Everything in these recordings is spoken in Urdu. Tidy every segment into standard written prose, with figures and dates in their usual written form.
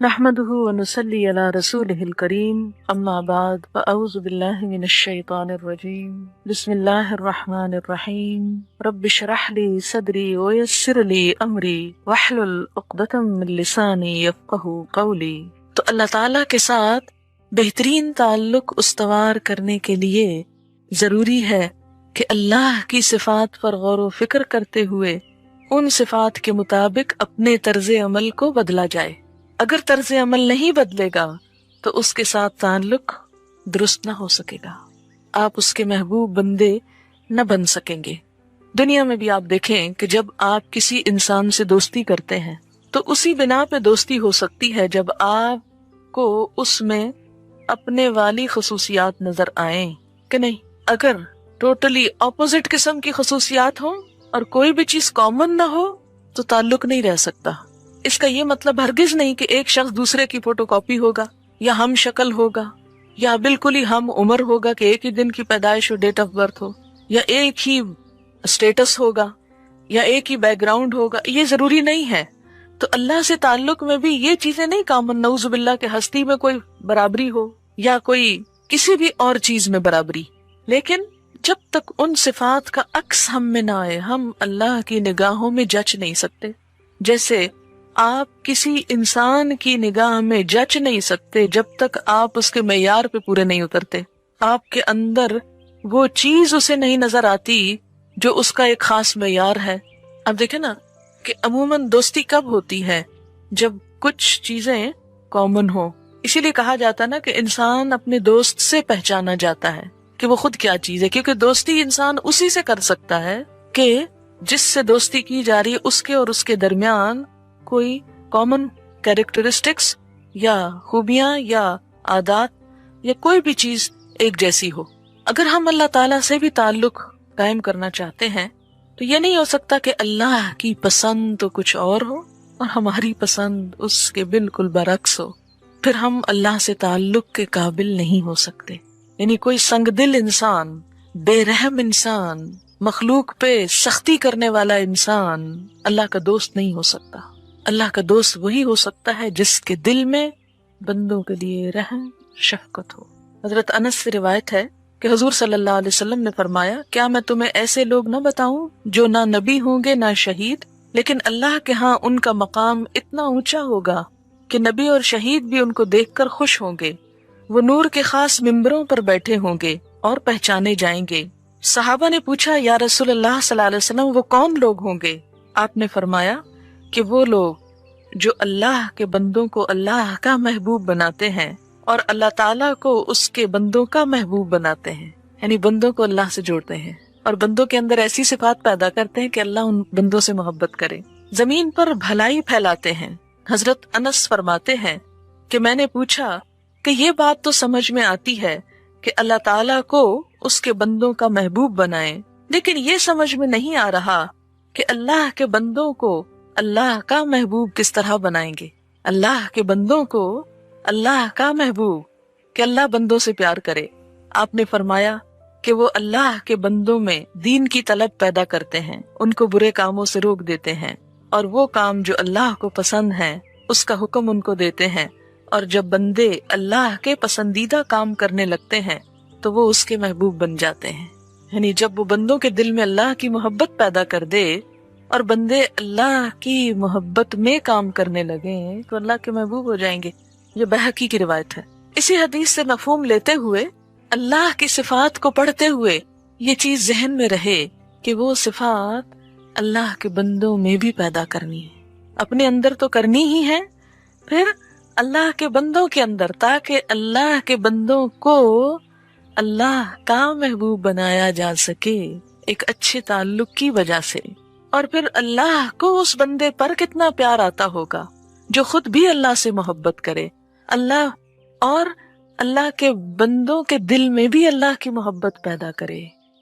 نحمده ونصلي على رسوله الكريم اما بعد فاعوذ بالله من الشيطان الرجيم بسم الله الرحمن الرحيم رب اشرح لي صدري ويسر لي امري واحلل عقدة من لساني يفقهوا قولي۔ تو اللہ تعالیٰ کے ساتھ بہترین تعلق استوار کرنے کے لیے ضروری ہے کہ اللہ کی صفات پر غور و فکر کرتے ہوئے ان صفات کے مطابق اپنے طرز عمل کو بدلا جائے۔ اگر طرز عمل نہیں بدلے گا تو اس کے ساتھ تعلق درست نہ ہو سکے گا، آپ اس کے محبوب بندے نہ بن سکیں گے۔ دنیا میں بھی آپ دیکھیں کہ جب آپ کسی انسان سے دوستی کرتے ہیں تو اسی بنا پہ دوستی ہو سکتی ہے جب آپ کو اس میں اپنے والی خصوصیات نظر آئیں کہ نہیں۔ اگر ٹوٹلی اپوزٹ قسم کی خصوصیات ہوں اور کوئی بھی چیز کامن نہ ہو تو تعلق نہیں رہ سکتا۔ اس کا یہ مطلب ہرگز نہیں کہ ایک شخص دوسرے کی فوٹو کاپی ہوگا یا ہم شکل ہوگا یا بالکل ہی ہم عمر ہوگا کہ ایک ہی دن کی پیدائش ہو، ڈیٹ آف برتھ ہو، یا ایک ہی اسٹیٹس ہوگا یا ایک ہی بیک گراؤنڈ ہوگا، یہ ضروری نہیں ہے۔ تو اللہ سے تعلق میں بھی یہ چیزیں نہیں کامن، نعوذ باللہ کہ ہستی میں کوئی برابری ہو یا کوئی کسی بھی اور چیز میں برابری، لیکن جب تک ان صفات کا عکس ہم میں نہ آئے ہم اللہ کی نگاہوں میں جچ نہیں سکتے۔ جیسے آپ کسی انسان کی نگاہ میں جچ نہیں سکتے جب تک آپ اس کے معیار پہ پورے نہیں اترتے، آپ کے اندر وہ چیز اسے نہیں نظر آتی جو اس کا ایک خاص معیار ہے۔ اب دیکھیں نا کہ عموماً دوستی کب ہوتی ہے؟ جب کچھ چیزیں کامن ہوں۔ اسی لیے کہا جاتا نا کہ انسان اپنے دوست سے پہچانا جاتا ہے کہ وہ خود کیا چیز ہے، کیونکہ دوستی انسان اسی سے کر سکتا ہے کہ جس سے دوستی کی جا رہی ہے اس کے اور اس کے درمیان کوئی کامن کیریکٹرسٹکس یا خوبیاں یا عادات یا کوئی بھی چیز ایک جیسی ہو۔ اگر ہم اللہ تعالیٰ سے بھی تعلق قائم کرنا چاہتے ہیں تو یہ نہیں ہو سکتا کہ اللہ کی پسند تو کچھ اور ہو اور ہماری پسند اس کے بالکل برعکس ہو، پھر ہم اللہ سے تعلق کے قابل نہیں ہو سکتے۔ یعنی کوئی سنگ دل انسان، بے رحم انسان، مخلوق پہ سختی کرنے والا انسان اللہ کا دوست نہیں ہو سکتا۔ اللہ کا دوست وہی ہو سکتا ہے جس کے دل میں بندوں کے لیے رحم شفقت ہو۔ حضرت انس سے روایت ہے کہ حضور صلی اللہ علیہ وسلم نے فرمایا، کیا میں تمہیں ایسے لوگ نہ بتاؤں جو نہ نبی ہوں گے نہ شہید، لیکن اللہ کے ہاں ان کا مقام اتنا اونچا ہوگا کہ نبی اور شہید بھی ان کو دیکھ کر خوش ہوں گے، وہ نور کے خاص ممبروں پر بیٹھے ہوں گے اور پہچانے جائیں گے۔ صحابہ نے پوچھا، یا رسول اللہ صلی اللہ علیہ وسلم وہ کون لوگ ہوں گے؟ آپ نے فرمایا کہ وہ لوگ جو اللہ کے بندوں کو اللہ کا محبوب بناتے ہیں اور اللہ تعالیٰ کو اس کے بندوں کا محبوب بناتے ہیں، یعنی بندوں کو اللہ سے جوڑتے ہیں اور بندوں کے اندر ایسی صفات پیدا کرتے ہیں کہ اللہ ان بندوں سے محبت کرے، زمین پر بھلائی پھیلاتے ہیں۔ حضرت انس فرماتے ہیں کہ میں نے پوچھا کہ یہ بات تو سمجھ میں آتی ہے کہ اللہ تعالیٰ کو اس کے بندوں کا محبوب بنائیں، لیکن یہ سمجھ میں نہیں آ رہا کہ اللہ کے بندوں کو اللہ کا محبوب کس طرح بنائیں گے۔ اللہ کے بندوں کو اللہ کا محبوب کہ اللہ بندوں سے پیار کرے۔ آپ نے فرمایا کہ وہ اللہ کے بندوں میں دین کی طلب پیدا کرتے ہیں، ان کو برے کاموں سے روک دیتے ہیں، اور وہ کام جو اللہ کو پسند ہیں اس کا حکم ان کو دیتے ہیں، اور جب بندے اللہ کے پسندیدہ کام کرنے لگتے ہیں تو وہ اس کے محبوب بن جاتے ہیں۔ یعنی جب وہ بندوں کے دل میں اللہ کی محبت پیدا کر دے اور بندے اللہ کی محبت میں کام کرنے لگے تو اللہ کے محبوب ہو جائیں گے۔ یہ بہقی کی روایت ہے۔ اسی حدیث سے مفہوم لیتے ہوئے اللہ کی صفات کو پڑھتے ہوئے یہ چیز ذہن میں رہے کہ وہ صفات اللہ کے بندوں میں بھی پیدا کرنی ہے، اپنے اندر تو کرنی ہی ہے، پھر اللہ کے بندوں کے اندر، تاکہ اللہ کے بندوں کو اللہ کا محبوب بنایا جا سکے ایک اچھے تعلق کی وجہ سے۔ اور پھر اللہ کو اس بندے پر کتنا پیار آتا ہوگا جو خود بھی اللہ سے محبت کرے، اللہ اور اللہ کے بندوں کے دل میں بھی اللہ کی محبت پیدا کرے۔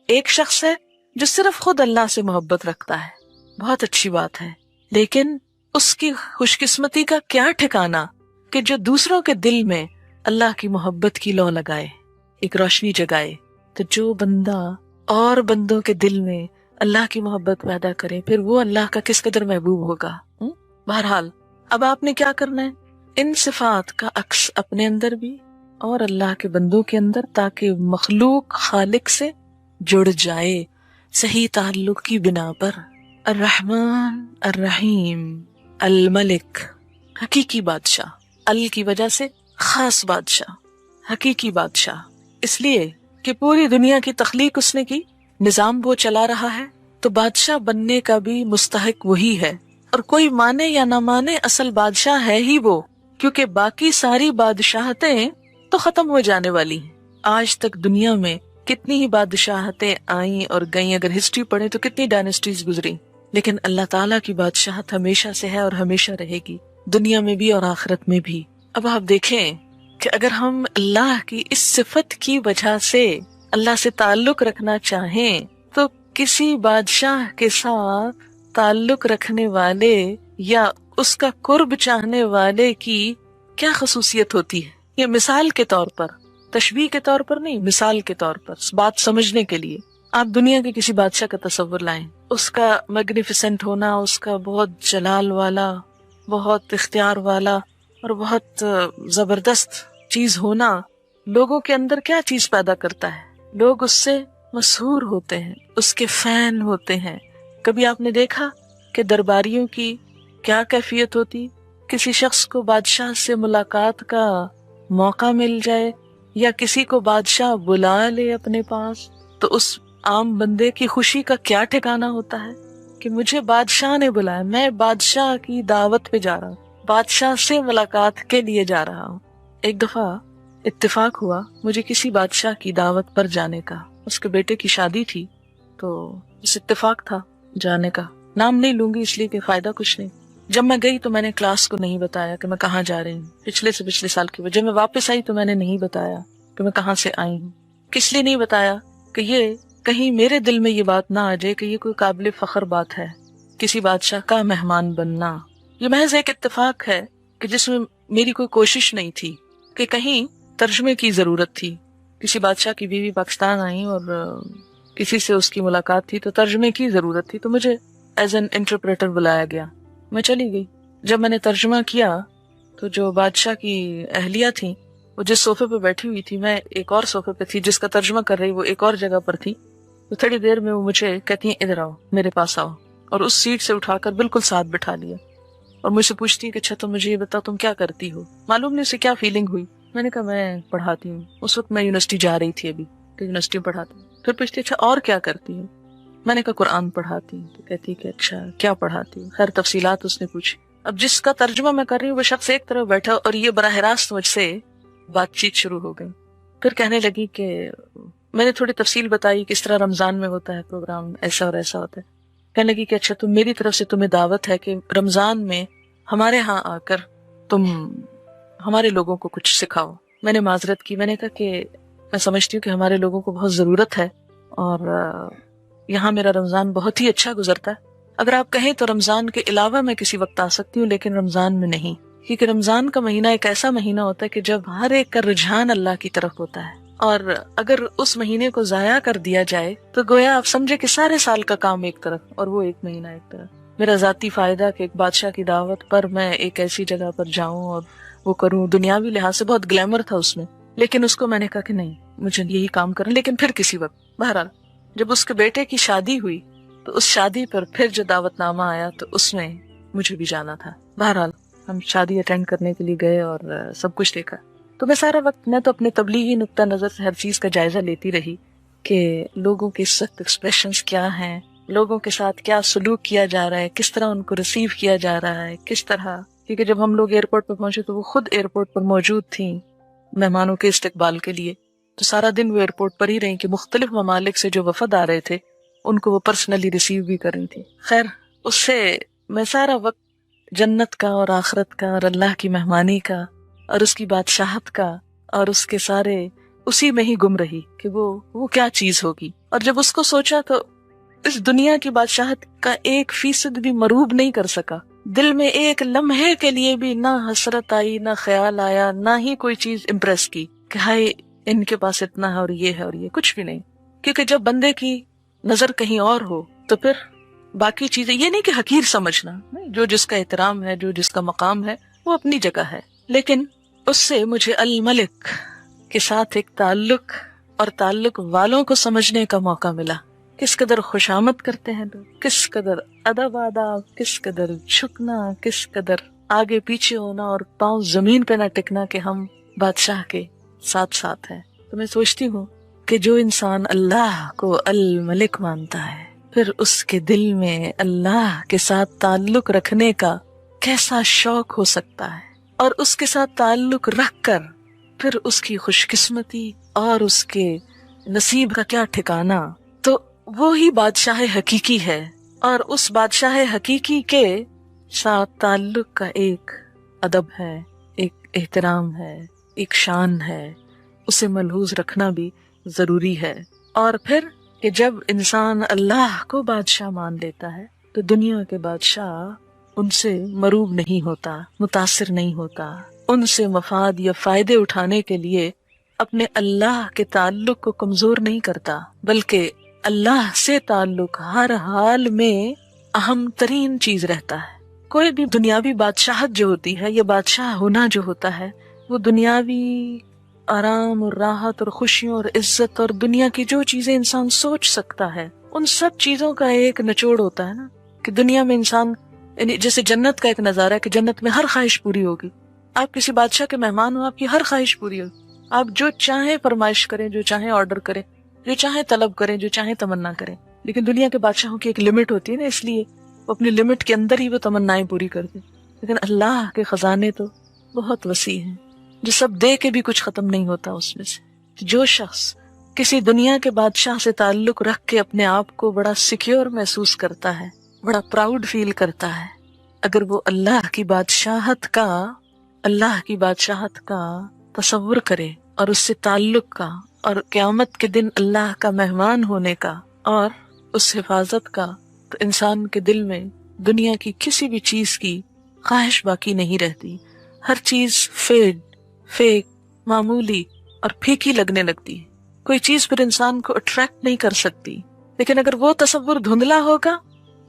ایک شخص ہے جو صرف خود اللہ سے محبت رکھتا ہے، بہت اچھی بات ہے، لیکن اس کی خوش قسمتی کا کیا ٹھکانہ کہ جو دوسروں کے دل میں اللہ کی محبت کی لو لگائے، ایک روشنی جگائے۔ تو جو بندہ اور بندوں کے دل میں اللہ کی محبت پیدا کرے، پھر وہ اللہ کا کس قدر محبوب ہوگا۔ بہرحال اب آپ نے کیا کرنا ہے؟ ان صفات کا عکس اپنے اندر بھی اور اللہ کے بندوں کے اندر، تاکہ مخلوق خالق سے جڑ جائے صحیح تعلق کی بنا پر۔ الرحمن الرحیم، الملک حقیقی بادشاہ، ال کی وجہ سے خاص بادشاہ، حقیقی بادشاہ، اس لیے کہ پوری دنیا کی تخلیق اس نے کی، نظام وہ چلا رہا ہے، تو بادشاہ بننے کا بھی مستحق وہی ہے، اور کوئی مانے یا نہ مانے اصل بادشاہ ہے ہی وہ، کیونکہ باقی ساری بادشاہتیں تو ختم ہو جانے والی ہیں۔ آج تک دنیا میں کتنی ہی بادشاہتیں آئیں اور گئیں، اگر ہسٹری پڑھیں تو کتنی ڈائنسٹیز گزری، لیکن اللہ تعالیٰ کی بادشاہت ہمیشہ سے ہے اور ہمیشہ رہے گی، دنیا میں بھی اور آخرت میں بھی۔ اب آپ دیکھیں کہ اگر ہم اللہ کی اس صفت کی وجہ سے اللہ سے تعلق رکھنا چاہیں تو کسی بادشاہ کے ساتھ تعلق رکھنے والے یا اس کا قرب چاہنے والے کی کیا خصوصیت ہوتی ہے؟ یہ مثال کے طور پر، تشبیہ کے طور پر نہیں، مثال کے طور پر بات سمجھنے کے لیے آپ دنیا کے کسی بادشاہ کا تصور لائیں، اس کا میگنیفیسنٹ ہونا، اس کا بہت جلال والا، بہت اختیار والا اور بہت زبردست چیز ہونا لوگوں کے اندر کیا چیز پیدا کرتا ہے؟ لوگ اس سے مسحور ہوتے ہیں، اس کے فین ہوتے ہیں۔ کبھی آپ نے دیکھا کہ درباریوں کی کیا کیفیت ہوتی؟ کسی شخص کو بادشاہ سے ملاقات کا موقع مل جائے یا کسی کو بادشاہ بلا لے اپنے پاس تو اس عام بندے کی خوشی کا کیا ٹھکانہ ہوتا ہے کہ مجھے بادشاہ نے بلایا، میں بادشاہ کی دعوت پہ جا رہا ہوں، بادشاہ سے ملاقات کے لیے جا رہا ہوں۔ ایک دفعہ اتفاق ہوا مجھے کسی بادشاہ کی دعوت پر جانے کا، اس کے بیٹے کی شادی تھی، تو اس اتفاق تھا جانے کا، نام نہیں لوں گی اس لیے کہ فائدہ کچھ نہیں۔ جب میں گئی تو میں نے کلاس کو نہیں بتایا کہ میں کہاں جا رہی ہوں، پچھلے سے پچھلے سال کی وجہ۔ میں واپس آئی تو میں نے نہیں بتایا کہ میں کہاں سے آئی ہوں۔ کس لیے نہیں بتایا؟ کہ یہ کہیں میرے دل میں یہ بات نہ آ جائے کہ یہ کوئی قابل فخر بات ہے، کسی بادشاہ کا مہمان بننا۔ یہ محض ایک اتفاق ہے کہ جس میں میری کوئی کوشش نہیں تھی، کہ کہیں ترجمے کی ضرورت تھی۔ کسی بادشاہ کی بیوی پاکستان آئی اور کسی سے اس کی ملاقات تھی تو ترجمے کی ضرورت تھی، تو مجھے ایز این انٹرپریٹر بلایا گیا، میں چلی گئی۔ جب میں نے ترجمہ کیا تو جو بادشاہ کی اہلیہ تھی وہ جس صوفے پہ بیٹھی ہوئی تھی، میں ایک اور صوفے پہ تھی، جس کا ترجمہ کر رہی وہ ایک اور جگہ پر تھی، تو تھوڑی دیر میں وہ مجھے کہتی ہیں ادھر آؤ، میرے پاس آؤ، اور اس سیٹ سے اٹھا کر بالکل ساتھ بٹھا لیا اور مجھ سے پوچھتی کہ اچھا تم مجھے یہ بتاؤ تم کیا کرتی ہو؟ معلوم نہیں اسے کیا فیلنگ ہوئی۔ میں نے کہا میں پڑھاتی ہوں، اس وقت میں یونیورسٹی جا رہی تھی ابھی، تو یونیورسٹی میں پڑھاتی ہوں۔ پھر پوچھتی اچھا اور کیا کرتی ہوں؟ میں نے کہا قرآن پڑھاتی ہوں۔ تو کہتی کہ اچھا کیا پڑھاتی ہوں؟ خیر تفصیلات اس نے پوچھی۔ اب جس کا ترجمہ میں کر رہی ہوں وہ شخص ایک طرف بیٹھا اور یہ براہ راست مجھ سے بات چیت شروع ہو گئی۔ پھر کہنے لگی کہ میں نے تھوڑی تفصیل بتائی کہ اس طرح رمضان میں ہوتا ہے پروگرام، ایسا اور ایسا ہوتا ہے۔ کہنے لگی کہ اچھا تم میری طرف سے تمہیں دعوت ہے کہ رمضان میں ہمارے ہاں آ کر تم ہمارے لوگوں کو کچھ سکھاؤ۔ میں نے معذرت کی، میں نے کہا کہ میں سمجھتی ہوں کہ ہمارے لوگوں کو بہت ضرورت ہے اور یہاں میرا رمضان بہت ہی اچھا گزرتا ہے، اگر آپ کہیں تو رمضان کے علاوہ میں کسی وقت آ سکتی ہوں لیکن رمضان میں نہیں، کیونکہ رمضان کا مہینہ ایک ایسا مہینہ ہوتا ہے کہ جب ہر ایک کا رجحان اللہ کی طرف ہوتا ہے، اور اگر اس مہینے کو ضائع کر دیا جائے تو گویا آپ سمجھے کہ سارے سال کا کام ایک طرف اور وہ ایک مہینہ ایک طرف۔ میرا ذاتی فائدہ کہ ایک بادشاہ کی دعوت پر میں ایک ایسی جگہ پر جاؤں اور وہ کروں، دنیاوی لحاظ سے بہت گلیمر تھا اس میں، لیکن اس کو میں نے کہا کہ نہیں مجھے یہی کام کرنا، لیکن پھر کسی وقت۔ بہرحال جب اس کے بیٹے کی شادی ہوئی تو اس شادی پر پھر جو دعوت نامہ آیا تو اس میں مجھے بھی جانا تھا۔ بہرحال ہم شادی اٹینڈ کرنے کے لیے گئے اور سب کچھ دیکھا، تو میں سارا وقت میں تو اپنے تبلیغی نقطہ نظر سے ہر چیز کا جائزہ لیتی رہی کہ لوگوں کے سخت ایکسپریشنز کیا ہیں، لوگوں کے ساتھ کیا سلوک کیا جا رہا ہے، کس طرح ان کو ریسیو کیا جا رہا ہے، کس طرح، کیونکہ جب ہم لوگ ایئرپورٹ پہ پہنچے تو وہ خود ایئرپورٹ پر موجود تھیں مہمانوں کے استقبال کے لیے، تو سارا دن وہ ایئرپورٹ پر ہی رہیں کہ مختلف ممالک سے جو وفد آ رہے تھے ان کو وہ پرسنلی ریسیو بھی کر رہی تھی۔ خیر اس سے میں سارا وقت جنت کا اور آخرت کا اور اللہ کی مہمانی کا اور اس کی بادشاہت کا اور اس کے سارے اسی میں ہی گم رہی کہ وہ کیا چیز ہوگی، اور جب اس کو سوچا تو اس دنیا کی بادشاہت کا 1% بھی مروب نہیں کر سکا۔ دل میں ایک لمحے کے لیے بھی نہ حسرت آئی، نہ خیال آیا، نہ ہی کوئی چیز امپریس کی کہ ہائے ان کے پاس اتنا ہے اور یہ ہے اور یہ، کچھ بھی نہیں، کیونکہ جب بندے کی نظر کہیں اور ہو تو پھر باقی چیزیں، یہ نہیں کہ حقیر سمجھنا، نہیں، جو جس کا احترام ہے، جو جس کا مقام ہے وہ اپنی جگہ ہے، لیکن اس سے مجھے الملک کے ساتھ ایک تعلق اور تعلق والوں کو سمجھنے کا موقع ملا. کس قدر خوشامد کرتے ہیں لوگ، کس قدر ادب آداب، کس قدر جھکنا، کس قدر آگے پیچھے ہونا اور پاؤں زمین پہ نہ ٹکنا کہ ہم بادشاہ کے ساتھ ساتھ ہیں. تو میں سوچتی ہوں کہ جو انسان اللہ کو الملک مانتا ہے، پھر اس کے دل میں اللہ کے ساتھ تعلق رکھنے کا کیسا شوق ہو سکتا ہے، اور اس کے ساتھ تعلق رکھ کر پھر اس کی خوش قسمتی اور اس کے نصیب کا کیا ٹھکانہ. تو وہی بادشاہ حقیقی ہے، اور اس بادشاہ حقیقی کے ساتھ تعلق کا ایک ادب ہے، ایک احترام ہے، ایک شان ہے، اسے ملحوظ رکھنا بھی ضروری ہے. اور پھر کہ جب انسان اللہ کو بادشاہ مان لیتا ہے تو دنیا کے بادشاہ ان سے مروب نہیں ہوتا، متاثر نہیں ہوتا، ان سے مفاد یا فائدے اٹھانے کے لیے اپنے اللہ کے تعلق کو کمزور نہیں کرتا، بلکہ اللہ سے تعلق ہر حال میں اہم ترین چیز رہتا ہے. کوئی بھی دنیاوی بادشاہت جو ہوتی ہے، یہ بادشاہ ہونا جو ہوتا ہے، وہ دنیاوی آرام اور راحت اور خوشیوں اور عزت اور دنیا کی جو چیزیں انسان سوچ سکتا ہے، ان سب چیزوں کا ایک نچوڑ ہوتا ہے نا. کہ دنیا میں انسان، یعنی جیسے جنت کا ایک نظارہ ہے کہ جنت میں ہر خواہش پوری ہوگی. آپ کسی بادشاہ کے مہمان ہو، آپ کی ہر خواہش پوری ہوگی، آپ جو چاہیں فرمائش کریں، جو چاہیں آرڈر کریں، جو چاہیں طلب کریں، جو چاہیں تمنا کریں. لیکن دنیا کے بادشاہوں کی ایک لمٹ ہوتی ہے نا، اس لیے وہ اپنی لمٹ کے اندر ہی وہ تمنائیں پوری کرتے. لیکن اللہ کے خزانے تو بہت وسیع ہیں، جو سب دے کے بھی کچھ ختم نہیں ہوتا. اس میں سے جو شخص کسی دنیا کے بادشاہ سے تعلق رکھ کے اپنے آپ کو بڑا سیکیور محسوس کرتا ہے، بڑا پراؤڈ فیل کرتا ہے، اگر وہ اللہ کی بادشاہت کا تصور کرے اور اس سے تعلق کا اور قیامت کے دن اللہ کا مہمان ہونے کا اور اس حفاظت کا، تو انسان کے دل میں دنیا کی کسی بھی چیز کی خواہش باقی نہیں رہتی. ہر چیز فیک، معمولی اور پھیکی لگنے لگتی ہے. کوئی چیز پھر انسان کو اٹریکٹ نہیں کر سکتی. لیکن اگر وہ تصور دھندلا ہوگا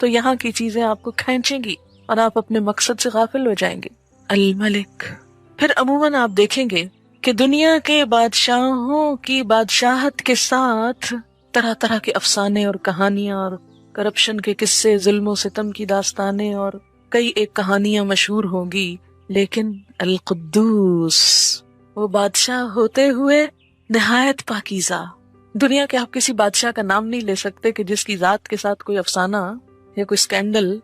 تو یہاں کی چیزیں آپ کو کھینچیں گی اور آپ اپنے مقصد سے غافل ہو جائیں گے. الملک. پھر عموماً آپ دیکھیں گے کہ دنیا کے بادشاہوں کی بادشاہت کے ساتھ طرح طرح کے افسانے اور کہانیاں اور کرپشن کے قصے، ظلم و ستم کی داستانیں اور کئی ایک کہانیاں مشہور ہوں گی. لیکن القدوس، وہ بادشاہ ہوتے ہوئے نہایت پاکیزہ. دنیا کے آپ کسی بادشاہ کا نام نہیں لے سکتے کہ جس کی ذات کے ساتھ کوئی افسانہ یا کوئی اسکینڈل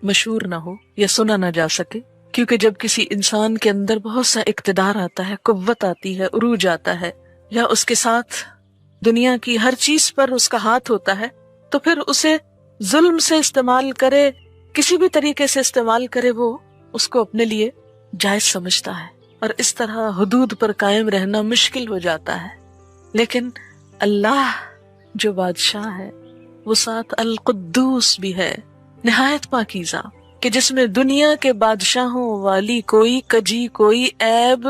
مشہور نہ ہو یا سنا نہ جا سکے. کیونکہ جب کسی انسان کے اندر بہت سا اقتدار آتا ہے، قوت آتی ہے، عروج آتا ہے، یا اس کے ساتھ دنیا کی ہر چیز پر اس کا ہاتھ ہوتا ہے، تو پھر اسے ظلم سے استعمال کرے، کسی بھی طریقے سے استعمال کرے، وہ اس کو اپنے لیے جائز سمجھتا ہے، اور اس طرح حدود پر قائم رہنا مشکل ہو جاتا ہے. لیکن اللہ جو بادشاہ ہے وہ ساتھ القدوس بھی ہے، نہایت پاکیزہ، کہ جس میں دنیا کے بادشاہوں والی کوئی کجی، کوئی عیب،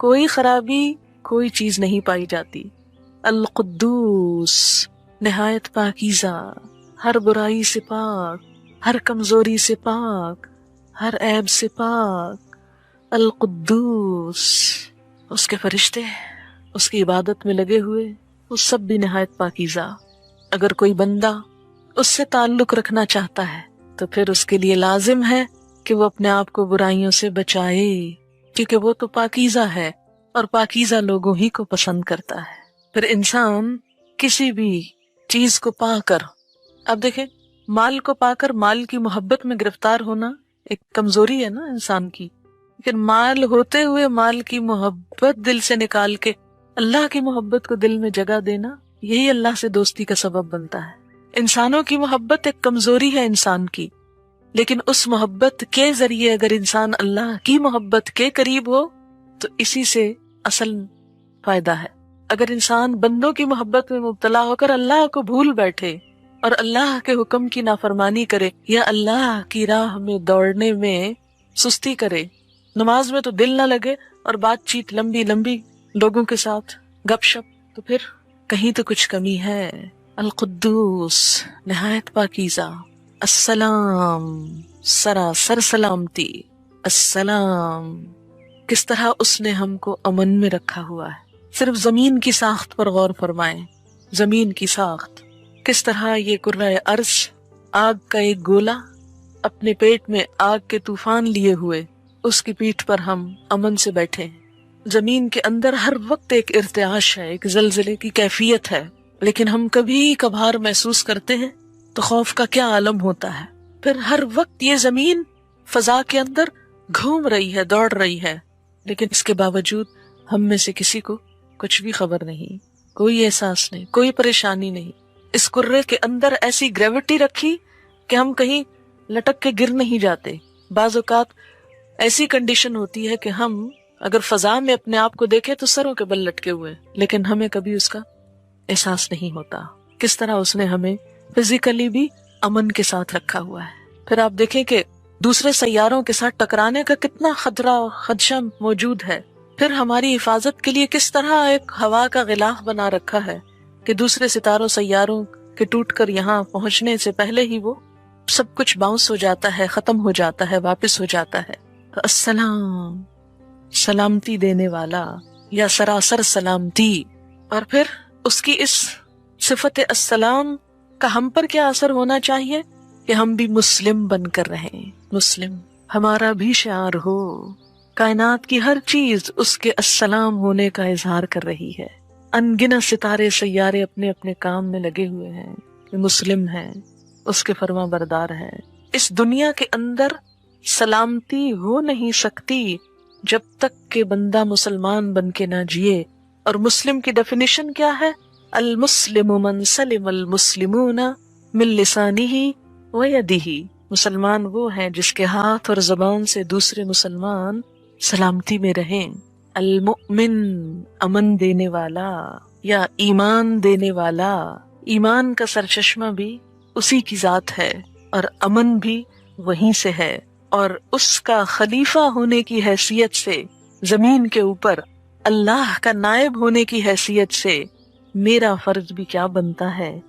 کوئی خرابی، کوئی چیز نہیں پائی جاتی. القدوس، نہایت پاکیزہ، ہر برائی سے پاک، ہر کمزوری سے پاک، ہر عیب سے پاک. القدوس. اس کے فرشتے اس کی عبادت میں لگے ہوئے، وہ سب بھی نہایت پاکیزہ. اگر کوئی بندہ اس سے تعلق رکھنا چاہتا ہے تو پھر اس کے لیے لازم ہے کہ وہ اپنے آپ کو برائیوں سے بچائے، کیونکہ وہ تو پاکیزہ ہے اور پاکیزہ لوگوں ہی کو پسند کرتا ہے. پھر انسان کسی بھی چیز کو پا کر، اب دیکھیں، مال کو پا کر مال کی محبت میں گرفتار ہونا ایک کمزوری ہے نا انسان کی، لیکن مال ہوتے ہوئے مال کی محبت دل سے نکال کے اللہ کی محبت کو دل میں جگہ دینا، یہی اللہ سے دوستی کا سبب بنتا ہے. انسانوں کی محبت ایک کمزوری ہے انسان کی، لیکن اس محبت کے ذریعے اگر انسان اللہ کی محبت کے قریب ہو تو اسی سے اصل فائدہ ہے. اگر انسان بندوں کی محبت میں مبتلا ہو کر اللہ کو بھول بیٹھے اور اللہ کے حکم کی نافرمانی کرے یا اللہ کی راہ میں دوڑنے میں سستی کرے، نماز میں تو دل نہ لگے اور بات چیت لمبی لمبی لوگوں کے ساتھ گپ شپ، تو پھر کہیں تو کچھ کمی ہے. القدوس، نہایت پاکیزہ. السلام، سراسر سلامتی. السلام، کس طرح اس نے ہم کو امن میں رکھا ہوا ہے۔ صرف زمین کی ساخت پر غور فرمائیں، زمین کی ساخت، کس طرح یہ کرۂ ارض آگ کا ایک گولا اپنے پیٹ میں آگ کے طوفان لیے ہوئے، اس کی پیٹھ پر ہم امن سے بیٹھے ہیں۔ زمین کے اندر ہر وقت ایک ارتعاش ہے، ایک زلزلے کی کیفیت ہے، لیکن ہم کبھی کبھار محسوس کرتے ہیں تو خوف کا کیا عالم ہوتا ہے۔ پھر ہر وقت یہ زمین فضا کے اندر گھوم رہی ہے، دوڑ رہی ہے، لیکن اس کے باوجود ہم میں سے کسی کو کچھ بھی خبر نہیں، کوئی احساس نہیں، کوئی پریشانی نہیں۔ اس کرے کے اندر ایسی گریوٹی رکھی کہ ہم کہیں لٹک کے گر نہیں جاتے۔ بعض اوقات ایسی کنڈیشن ہوتی ہے کہ ہم اگر فضا میں اپنے آپ کو دیکھیں تو سروں کے بل لٹکے ہوئے، لیکن ہمیں کبھی اس کا احساس نہیں ہوتا۔ کس طرح اس نے ہمیں فزیکلی بھی امن کے ساتھ رکھا ہوا ہے۔ پھر آپ دیکھیں کہ دوسرے سیاروں کے ساتھ ٹکرانے کا کتنا خطرہ خدشہ موجود ہے۔ پھر ہماری حفاظت کے لیے کس طرح ایک ہوا کا غلاف بنا رکھا ہے کہ دوسرے ستاروں سیاروں کے ٹوٹ کر یہاں پہنچنے سے پہلے ہی وہ سب کچھ باؤنس ہو جاتا ہے، ختم ہو جاتا ہے، واپس ہو جاتا ہے۔ تو السلام، سلامتی دینے والا یا سراسر سلامتی۔ اور پھر اس کی اس صفت السلام کا ہم پر کیا اثر ہونا چاہیے کہ ہم بھی مسلم بن کر رہیں، مسلم ہمارا بھی شعار ہو۔ کائنات کی ہر چیز اس کے السلام ہونے کا اظہار کر رہی ہے۔ ان گنت ستارے سیارے اپنے اپنے کام میں لگے ہوئے ہیں کہ مسلم ہیں، اس کے فرما بردار ہیں۔ اس دنیا کے اندر سلامتی ہو نہیں سکتی جب تک کہ بندہ مسلمان بن کے نہ جیے۔ اور مسلم کی ڈیفینیشن کیا ہے؟ المسلم من سلم المسلمون من لسانہ ویدہ۔ مسلمان وہ ہیں جس کے ہاتھ اور زبان سے دوسرے مسلمان سلامتی میں رہیں۔ المؤمن امن دینے والا یا ایمان دینے والا، ایمان کا سرچشمہ بھی اسی کی ذات ہے اور امن بھی وہیں سے ہے۔ اور اس کا خلیفہ ہونے کی حیثیت سے زمین کے اوپر اللہ کا نائب ہونے کی حیثیت سے میرا فرض بھی کیا بنتا ہے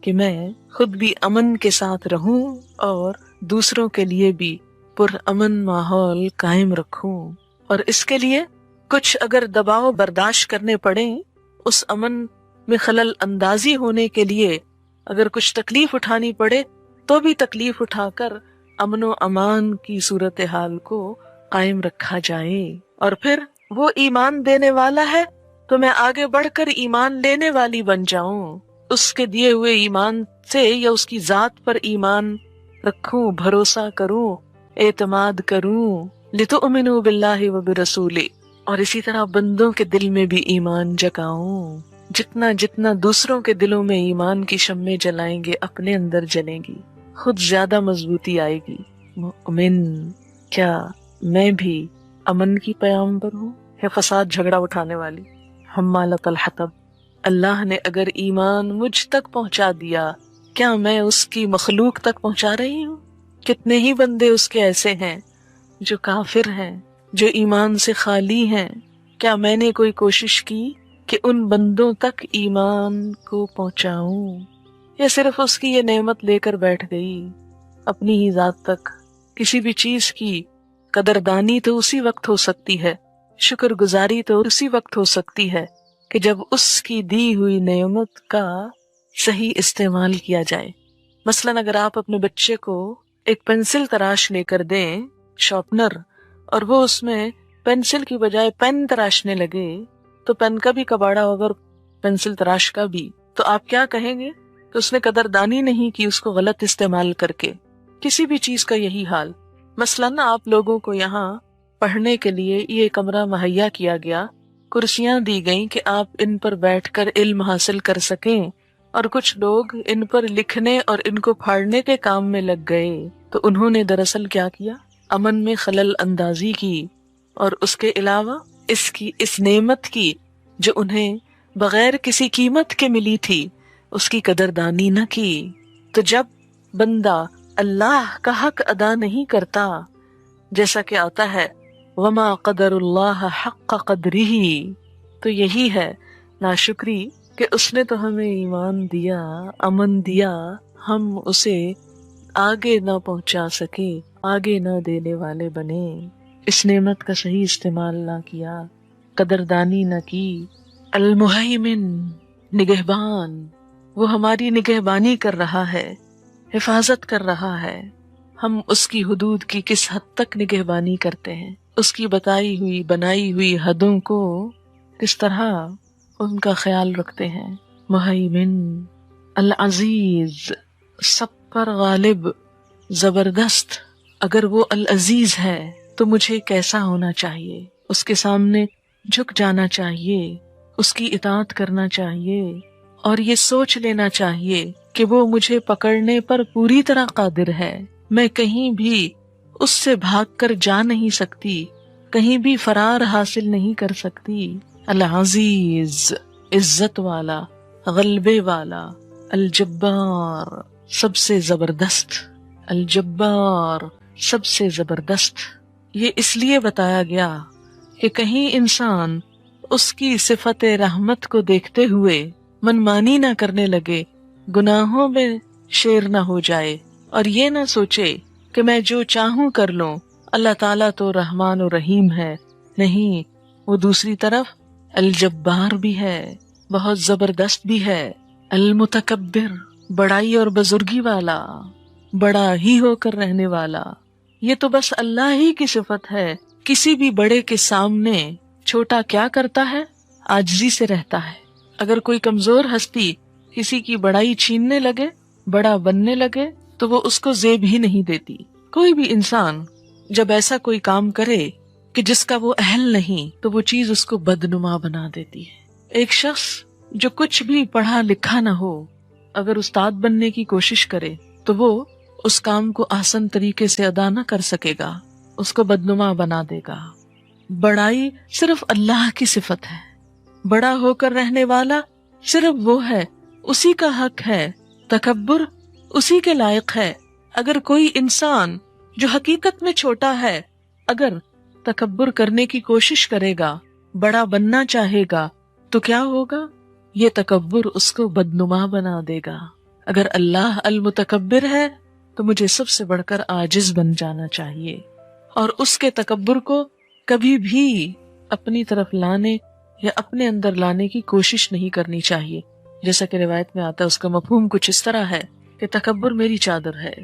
کہ میں خود بھی امن کے ساتھ رہوں اور دوسروں کے لیے بھی پرامن ماحول قائم رکھوں۔ اور اس کے لیے کچھ اگر دباؤ برداشت کرنے پڑیں، اس امن میں خلل اندازی ہونے کے لیے اگر کچھ تکلیف اٹھانی پڑے تو بھی تکلیف اٹھا کر امن و امان کی صورتحال کو قائم رکھا جائے۔ اور پھر وہ ایمان دینے والا ہے تو میں آگے بڑھ کر ایمان لینے والی بن جاؤں، اس کے دیے ہوئے ایمان سے یا اس کی ذات پر ایمان رکھوں، بھروسہ کروں، اعتماد کروں۔ لتؤمنوا باللہ وبرسولہ۔ اور اسی طرح بندوں کے دل میں بھی ایمان جگاؤں۔ جتنا جتنا دوسروں کے دلوں میں ایمان کی شمعیں جلائیں گے اپنے اندر جلیں گی، خود زیادہ مضبوطی آئے گی۔ مؤمن، کیا میں بھی امن کی پیامبر ہوں یا فساد جھگڑا اٹھانے والی؟ حمالۃ الحطب۔ اللہ نے اگر ایمان مجھ تک پہنچا دیا، کیا میں اس کی مخلوق تک پہنچا رہی ہوں؟ کتنے ہی بندے اس کے ایسے ہیں جو کافر ہیں، جو ایمان سے خالی ہیں۔ کیا میں نے کوئی کوشش کی کہ ان بندوں تک ایمان کو پہنچاؤں، یا صرف اس کی یہ نعمت لے کر بیٹھ گئی اپنی ہی ذات تک؟ کسی بھی چیز کی قدردانی تو اسی وقت ہو سکتی ہے، شکر گزاری تو اسی وقت ہو سکتی ہے کہ جب اس کی دی ہوئی نعمت کا صحیح استعمال کیا جائے۔ مثلاً اگر آپ اپنے بچے کو ایک پینسل تراش لے کر دیں، شارپنر، اور وہ اس میں پینسل کی بجائے پین تراشنے لگے تو پین کا بھی کباڑا ہوگا اور پینسل تراش کا بھی، تو آپ کیا کہیں گے کہ اس نے قدردانی نہیں کی اس کو غلط استعمال کر کے۔ کسی بھی چیز کا یہی حال۔ مثلاً آپ لوگوں کو یہاں پڑھنے کے لیے یہ کمرہ مہیا کیا گیا، کرسیاں دی گئیں کہ آپ ان پر بیٹھ کر علم حاصل کر سکیں، اور کچھ لوگ ان پر لکھنے اور ان کو پھاڑنے کے کام میں لگ گئے، تو انہوں نے دراصل کیا کیا؟ امن میں خلل اندازی کی، اور اس کے علاوہ اس نعمت کی جو انہیں بغیر کسی قیمت کے ملی تھی اس کی قدردانی نہ کی۔ تو جب بندہ اللہ کا حق ادا نہیں کرتا، جیسا کہ آتا ہے وما قدر اللہ حق قدرہ، تو یہی ہے ناشکری کہ اس نے تو ہمیں ایمان دیا، امن دیا، ہم اسے آگے نہ پہنچا سکے، آگے نہ دینے والے بنے۔ اس نعمت کا صحیح استعمال نہ کیا، قدردانی نہ کی۔ المہیمن، نگہبان، وہ ہماری نگہبانی کر رہا ہے، حفاظت کر رہا ہے۔ ہم اس کی حدود کی کس حد تک نگہبانی کرتے ہیں، اس کی بتائی ہوئی بنائی ہوئی حدوں کو کس طرح ان کا خیال رکھتے ہیں۔ مہیمن، العزیز، سب پر غالب، زبردست۔ اگر وہ العزیز ہے تو مجھے کیسا ہونا چاہیے؟ اس کے سامنے جھک جانا چاہیے، اس کی اطاعت کرنا چاہیے، اور یہ سوچ لینا چاہیے کہ وہ مجھے پکڑنے پر پوری طرح قادر ہے۔ میں کہیں بھی اس سے بھاگ کر جا نہیں سکتی، کہیں بھی فرار حاصل نہیں کر سکتی۔ العزیز، عزت والا، غلبے والا، الجبار، سب سے زبردست، الجبار، سب سے زبردست۔ یہ اس لیے بتایا گیا کہ کہیں انسان اس کی صفت رحمت کو دیکھتے ہوئے منمانی نہ کرنے لگے، گناہوں میں شیر نہ ہو جائے، اور یہ نہ سوچے کہ میں جو چاہوں کر لوں، اللہ تعالیٰ تو رحمان و رحیم ہے۔ نہیں، وہ دوسری طرف الجبار بھی ہے، بہت زبردست بھی ہے، المتکبر، بڑائی اور بزرگی والا، بڑا ہی ہو کر رہنے والا۔ یہ تو بس اللہ ہی کی صفت ہے۔ کسی بھی بڑے کے سامنے چھوٹا کیا کرتا ہے؟ عاجزی سے رہتا ہے۔ اگر کوئی کمزور ہستی کسی کی بڑائی چھیننے لگے، بڑا بننے لگے، تو وہ اس کو زیب ہی نہیں دیتی۔ کوئی بھی انسان جب ایسا کوئی کام کرے کہ جس کا وہ اہل نہیں، تو وہ چیز اس کو بدنما بنا دیتی ہے۔ ایک شخص جو کچھ بھی پڑھا لکھا نہ ہو، اگر استاد بننے کی کوشش کرے تو وہ اس کام کو آسان طریقے سے ادا نہ کر سکے گا، اس کو بدنما بنا دے گا۔ بڑائی صرف اللہ کی صفت ہے، بڑا ہو کر رہنے والا صرف وہ ہے، اسی کا حق ہے۔ تکبر اسی کے لائق ہے۔ اگر کوئی انسان جو حقیقت میں چھوٹا ہے، اگر تکبر کرنے کی کوشش کرے گا، بڑا بننا چاہے گا، تو کیا ہوگا؟ یہ تکبر اس کو بدنما بنا دے گا۔ اگر اللہ المتکبر ہے تو مجھے سب سے بڑھ کر عاجز بن جانا چاہیے، اور اس کے تکبر کو کبھی بھی اپنی طرف لانے یا اپنے اندر لانے کی کوشش نہیں کرنی چاہیے۔ جیسا کہ روایت میں آتا ہے، اس کا مفہوم کچھ اس طرح ہے کہ تکبر میری چادر ہے،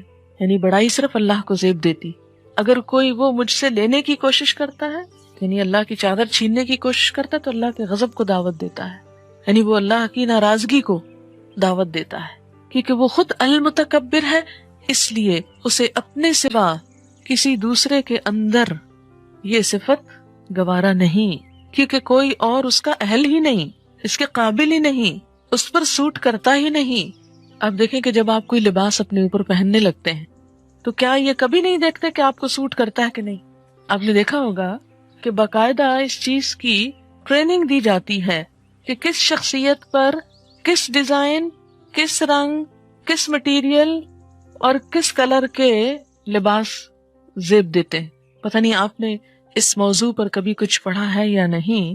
یعنی بڑائی صرف اللہ کو زیب دیتی۔ اگر کوئی وہ مجھ سے لینے کی کوشش کرتا ہے، یعنی اللہ کی چادر چھیننے کی کوشش کرتا ہے، تو اللہ کے غضب کو دعوت دیتا ہے، یعنی وہ اللہ کی ناراضگی کو دعوت دیتا ہے، کیونکہ وہ خود المتکبر ہے۔ اس لیے اسے اپنے سوا کسی دوسرے کے اندر یہ صفت گوارا نہیں، کیونکہ کوئی اور اس کا اہل ہی نہیں، اس کے قابل ہی نہیں، اس پر سوٹ کرتا ہی نہیں۔ آپ دیکھیں کہ جب آپ کوئی لباس اپنے اوپر پہننے لگتے ہیں تو کیا یہ کبھی نہیں دیکھتے کہ آپ کو سوٹ کرتا ہے کہ نہیں؟ آپ نے دیکھا ہوگا کہ باقاعدہ اس چیز کی ٹریننگ دی جاتی ہے کہ کس شخصیت پر کس ڈیزائن، کس رنگ، کس مٹیریل اور کس کلر کے لباس زیب دیتے ہیں۔ پتہ نہیں آپ نے اس موضوع پر کبھی کچھ پڑھا ہے یا نہیں۔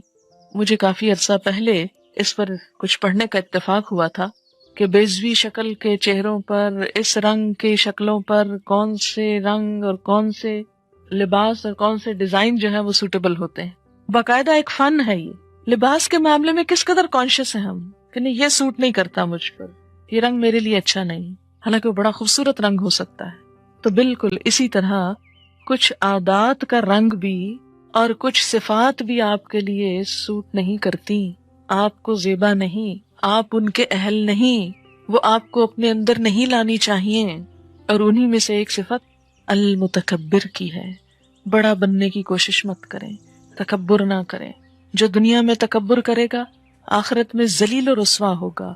مجھے کافی عرصہ پہلے اس پر کچھ پڑھنے کا اتفاق ہوا تھا کہ بیضوی شکل کے چہروں پر، اس رنگ کے شکلوں پر کون سے رنگ اور کون سے لباس اور کون سے ڈیزائن جو ہے وہ سوٹیبل ہوتے ہیں۔ باقاعدہ ایک فن ہے یہ۔ لباس کے معاملے میں کس قدر کانشیس ہیں ہم کہ نہیں، یہ سوٹ نہیں کرتا مجھ پر، یہ رنگ میرے لیے اچھا نہیں، حالانکہ وہ بڑا خوبصورت رنگ ہو سکتا ہے۔ تو بالکل اسی طرح کچھ عادات کا رنگ بھی اور کچھ صفات بھی آپ کے لیے سوٹ نہیں کرتی، آپ کو زیبا نہیں، آپ ان کے اہل نہیں، وہ آپ کو اپنے اندر نہیں لانی چاہیے۔ اور انہی میں سے ایک صفت المتکبر کی ہے۔ بڑا بننے کی کوشش مت کریں، تکبر نہ کریں۔ جو دنیا میں تکبر کرے گا، آخرت میں ذلیل و رسوا ہوگا،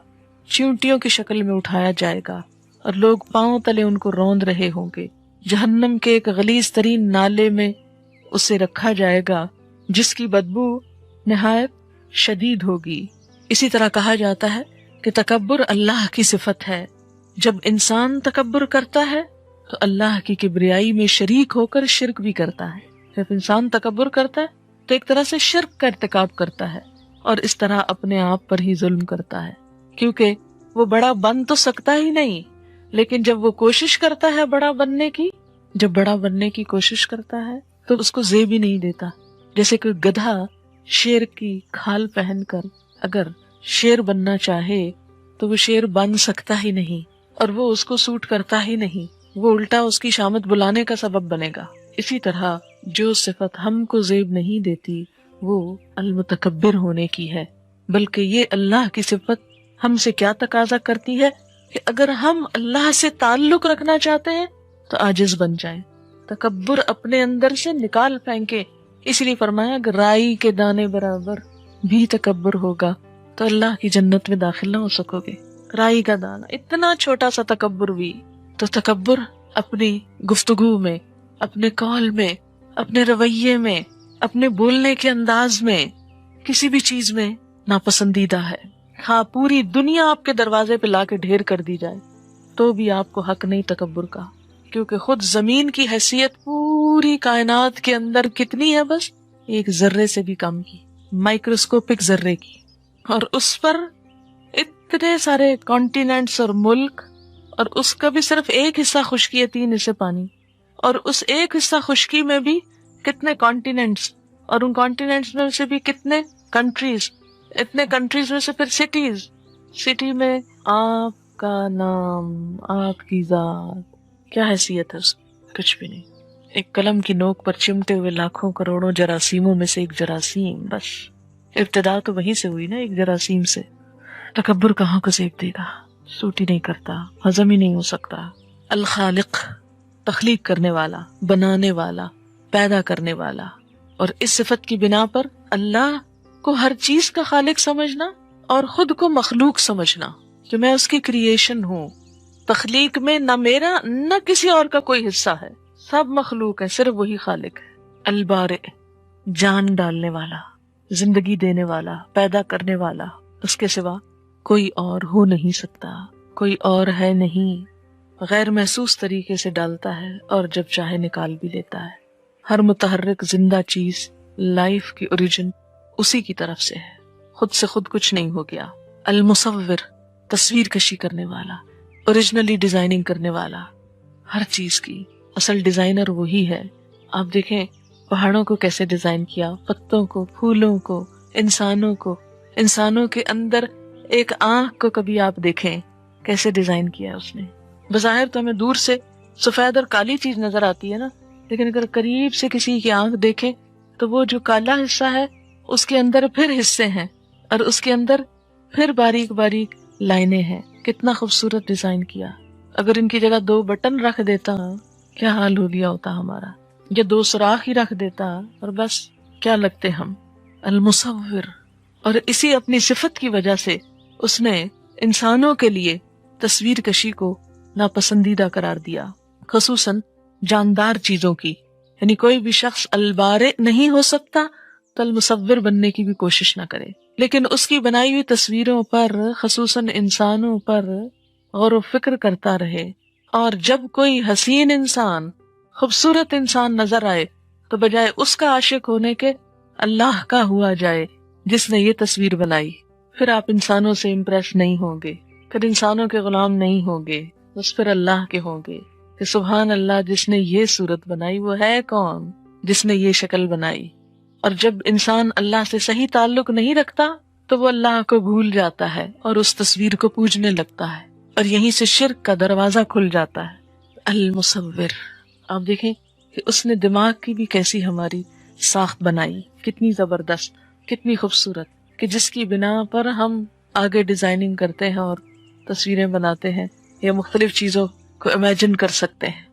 چیونٹیوں کی شکل میں اٹھایا جائے گا، اور لوگ پاؤں تلے ان کو روند رہے ہوں گے۔ جہنم کے ایک غلیظ ترین نالے میں اسے رکھا جائے گا، جس کی بدبو نہایت شدید ہوگی۔ اسی طرح کہا جاتا ہے کہ تکبر اللہ کی صفت ہے۔ جب انسان تکبر کرتا ہے تو اللہ کی کبریائی میں شریک ہو کر شرک بھی کرتا ہے۔ جب انسان تکبر کرتا ہے تو ایک طرح سے شرک کا ارتکاب کرتا ہے، اور اس طرح اپنے آپ پر ہی ظلم کرتا ہے، کیونکہ وہ بڑا بن تو سکتا ہی نہیں، لیکن جب وہ کوشش کرتا ہے بڑا بننے کی، جب بڑا بننے کی کوشش کرتا ہے تو اس کو زیب ہی نہیں دیتا. جیسے کہ گدھا شیر کی کھال پہن کر اگر شیر بننا چاہے تو وہ شیر بن سکتا ہی نہیں، اور وہ اس کو سوٹ کرتا ہی نہیں، وہ الٹا اس کی شامت بلانے کا سبب بنے گا. اسی طرح جو صفت ہم کو زیب نہیں دیتی وہ المتکبر ہونے کی ہے، بلکہ یہ اللہ کی صفت ہم سے کیا تقاضا کرتی ہے کہ اگر ہم اللہ سے تعلق رکھنا چاہتے ہیں تو عاجز بن جائیں، تکبر اپنے اندر سے نکال پھینکے. اس لیے فرمایا اگر رائی کے دانے برابر بھی تکبر ہوگا تو اللہ کی جنت میں داخل نہ ہو سکو گے. رائی کا دانہ، اتنا چھوٹا سا تکبر بھی. تو تکبر اپنی گفتگو میں، اپنے قول میں، اپنے رویے میں، اپنے بولنے کے انداز میں، کسی بھی چیز میں ناپسندیدہ ہے. ہاں پوری دنیا آپ کے دروازے پہ لا کے ڈھیر کر دی جائے تو بھی آپ کو حق نہیں تکبر کا، کیونکہ خود زمین کی حیثیت پوری کائنات کے اندر کتنی ہے؟ بس ایک ذرے سے بھی کم کی، مائکروسکوپک ذرے کی، اور اس پر اتنے سارے کانٹیننٹس اور ملک، اور اس کا بھی صرف ایک حصہ خشکی ہے، 3 حصے پانی، اور اس ایک حصہ خشکی میں بھی کتنے کانٹیننٹس، اور ان کانٹیننٹس میں سے بھی کتنے کنٹریز، اتنے کنٹریز میں سے پھر سٹیز. سٹی میں آپ کا نام، آپ کی ذات، کیا حیثیت ہے اس کی؟ کچھ بھی نہیں. ایک قلم کی نوک پر چمٹے ہوئے لاکھوں کروڑوں جراثیموں میں سے ایک جراثیم، بس ابتدا تو وہیں سے ہوئی نا، ایک جراثیم سے. تکبر کہاں کو زیب دے گا؟ سوٹ ہی نہیں کرتا، ہضم ہی نہیں ہو سکتا. الخالق، تخلیق کرنے والا، بنانے والا، پیدا کرنے والا، اور اس صفت کی بنا پر اللہ کو ہر چیز کا خالق سمجھنا اور خود کو مخلوق سمجھنا کہ میں اس کی کریشن ہوں. تخلیق میں نہ میرا نہ کسی اور کا کوئی حصہ ہے، سب مخلوق ہے، صرف وہی خالق ہے. البارئ، جان ڈالنے والا، زندگی دینے والا، پیدا کرنے والا، اس کے سوا کوئی اور ہو نہیں سکتا، کوئی اور ہے نہیں. غیر محسوس طریقے سے ڈالتا ہے اور جب چاہے نکال بھی لیتا ہے. ہر متحرک زندہ چیز، لائف کی اوریجن اسی کی طرف سے ہے، خود سے خود کچھ نہیں ہو گیا. المصور، تصویر کشی کرنے والا، اوریجنلی ڈیزائننگ کرنے والا، ہر چیز کی اصل ڈیزائنر وہی ہے. آپ دیکھیں پہاڑوں کو کیسے ڈیزائن کیا، پتوں کو، پھولوں کو، انسانوں کے اندر ایک آنکھ کو کبھی آپ دیکھیں کیسے ڈیزائن کیا اس نے. بظاہر تو ہمیں دور سے سفید اور کالی چیز نظر آتی ہے نا، لیکن اگر قریب سے کسی کی آنکھ دیکھیں تو وہ جو کالا حصہ ہے اس کے اندر پھر حصے ہیں، اور اس کے اندر پھر باریک باریک لائنیں ہیں. کتنا خوبصورت ڈیزائن کیا. اگر ان کی جگہ 2 بٹن رکھ دیتا کیا حال ہو گیا ہوتا ہمارا، یا 2 سوراخ ہی رکھ دیتا اور بس کیا لگتے ہم. المصور. اور اسی اپنی صفت کی وجہ سے اس نے انسانوں کے لیے تصویر کشی کو ناپسندیدہ قرار دیا، خصوصاً جاندار چیزوں کی. یعنی کوئی بھی شخص البارئ نہیں ہو سکتا تو المصور بننے کی بھی کوشش نہ کرے، لیکن اس کی بنائی ہوئی تصویروں پر، خصوصاً انسانوں پر غور و فکر کرتا رہے. اور جب کوئی حسین انسان، خوبصورت انسان نظر آئے تو بجائے اس کا عاشق ہونے کے اللہ کا ہوا جائے جس نے یہ تصویر بنائی. پھر آپ انسانوں سے امپریس نہیں ہوں گے، پھر انسانوں کے غلام نہیں ہوں گے، بس پھر اللہ کے ہوں گے کہ سبحان اللہ، جس نے یہ صورت بنائی وہ ہے کون، جس نے یہ شکل بنائی. اور جب انسان اللہ سے صحیح تعلق نہیں رکھتا تو وہ اللہ کو بھول جاتا ہے اور اس تصویر کو پوجنے لگتا ہے، اور یہیں سے شرک کا دروازہ کھل جاتا ہے. المصور. آپ دیکھیں کہ اس نے دماغ کی بھی کیسی ہماری ساخت بنائی، کتنی زبردست، کتنی خوبصورت، کہ جس کی بنا پر ہم آگے ڈیزائننگ کرتے ہیں اور تصویریں بناتے ہیں یا مختلف چیزوں کو امیجن کر سکتے ہیں.